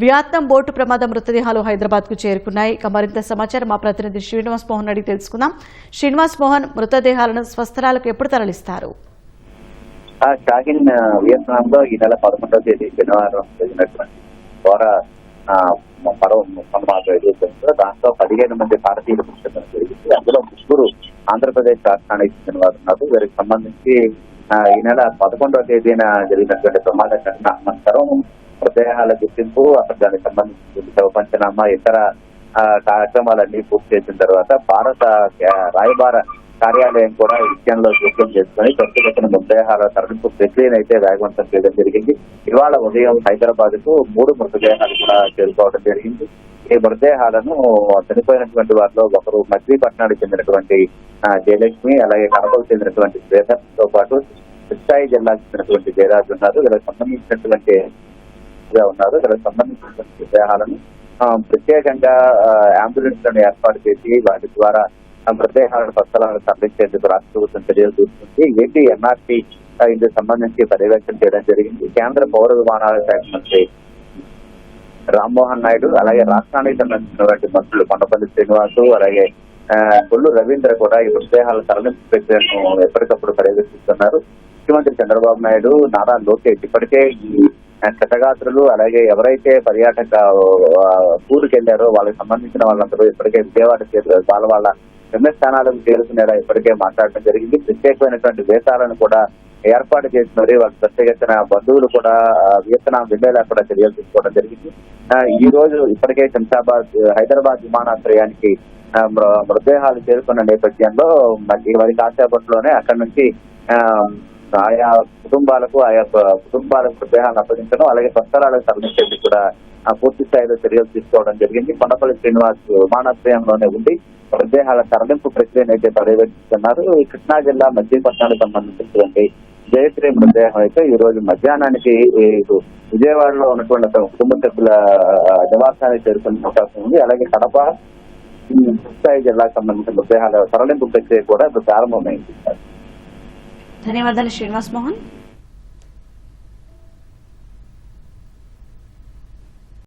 Vietnam boat ప్రమాద మృతదేహాలు హైదరాబాద్ కు చేరుకున్నాయి. మరింత సమాచారం మా ప్రతినిధి శ్రీనివాస్ మోహన్ అడిగి తెలుసుకుందాం. శ్రీనివాస్ మోహన్, మృతదేహాలను స్వస్థలాలకు ఎప్పుడు తరలిస్తారు? షాహిన్ వియత్నాం లో ఈ నెల 11వ తేదీ శనివారం జరిగినటువంటి ఘోర ప్రమాదం ఎదుర్కొంటూ దాంట్లో 15 మంది భారతీయులు మృతి జరిగింది. అందులో 3 ఆంధ్రప్రదేశ్ రాష్ట్రానికి చెందిన వారు ఉన్నారు. వీరికి సంబంధించి ఈ నెల 11వ తేదీన జరిగినటువంటి ప్రమాద ఘటన అనంతరం మృతదేహాల గుర్తింపు, అక్కడ దానికి సంబంధించిన శవ పంచనామా, ఇతర కార్యక్రమాలన్నీ పూర్తి చేసిన తర్వాత భారత రాయబార కార్యాలయం కూడా ఈ విషయంలో జోక్యం చేసుకుని ప్రస్తుతం మృతదేహాల తరలింపు ప్రక్రియను అయితే వేగవంతం చేయడం జరిగింది. ఇవాళ ఉదయం హైదరాబాద్ కు 3 మృతదేహాలు కూడా చేరుకోవడం జరిగింది. ఈ మృతదేహాలను చనిపోయినటువంటి వారిలో ఒకరు మచిలీపట్నానికి చెందినటువంటి జయలక్ష్మి, అలాగే కడపకు చెందినటువంటి శ్వేతతో పాటు కృష్ణాయి జిల్లాకు చెందినటువంటి జయరాజు ఉన్నారు. వీళ్ళకి సంబంధించినటువంటి వీళ్ళకి సంబంధించినటువంటి మృతదేహాలను ప్రత్యేకంగా అంబులెన్స్ లను ఏర్పాటు చేసి వాటి ద్వారా మృతదేహాలను స్వస్థలాలను తరలించేందుకు రాష్ట్ర ప్రభుత్వం చర్యలు తీసుకుంది. ఏపీ ఎన్ఆర్టీ ఇందుకు సంబంధించి పర్యవేక్షణ చేయడం జరిగింది. కేంద్ర పౌర విమానాల శాఖ మంత్రి రామ్మోహన్ నాయుడు, అలాగే రాష్ట్రానికి సంబంధించినటువంటి మంత్రులు కొండపల్లి శ్రీనివాసు, అలాగే కొల్లు రవీంద్ర కూడా ఈ మృతదేహాల తరలింపు ప్రక్రియను ఎప్పటికప్పుడు పర్యవేక్షిస్తున్నారు. ముఖ్యమంత్రి చంద్రబాబు నాయుడు, నారా లోకేష్ ఇప్పటికే ఈ క్షతగాత్రులు, అలాగే ఎవరైతే పర్యాటక టూర్కి వెళ్లారో వాళ్ళకి సంబంధించిన వాళ్ళందరూ ఇప్పటికే విజయవాడ వాళ్ళ గమ్యస్థానాలకు చేరుకునేలా ఇప్పటికే మాట్లాడడం జరిగింది. ప్రత్యేకమైనటువంటి వేసాలను కూడా ఏర్పాటు చేసి మరి వాళ్ళకి ప్రత్యేకించిన బంధువులు కూడా వియత్నాం వెళ్లేలా కూడా చర్యలు తీసుకోవడం జరిగింది. ఈ రోజు ఇప్పటికే హైదరాబాద్ విమానాశ్రయానికి మృతదేహాలు చేరుకున్న నేపథ్యంలో మరి కాసేపట్లోనే అక్కడి నుంచి ఆయా కుటుంబాలకు మృతదేహాలను అప్పగించడం, అలాగే స్వస్థలాలకు తరలించేందుకు కూడా పూర్తి స్థాయిలో చర్యలు తీసుకోవడం జరిగింది. కొండపల్లి శ్రీనివాస్ విమానాశ్రయంలోనే ఉండి మృతదేహాల తరలింపు ప్రక్రియను అయితే పర్యవేక్షిస్తున్నారు. కృష్ణా జిల్లా మచిలీపట్నానికి సంబంధించినటువంటి జయశ్రీ మృతదేహం అయితే ఈ రోజు మధ్యాహ్నానికి విజయవాడలో ఉన్నటువంటి కుటుంబ సభ్యుల నివాసానికి చేరుకునే అవకాశం ఉంది. అలాగే కడప, కృష్ణాయి జిల్లాకు సంబంధించిన మృతదేహాల తరలింపు ప్రక్రియ కూడా ఇప్పుడు ప్రారంభమైంది. ధన్యవాదాలు శ్రీనివాస్ మోహన్.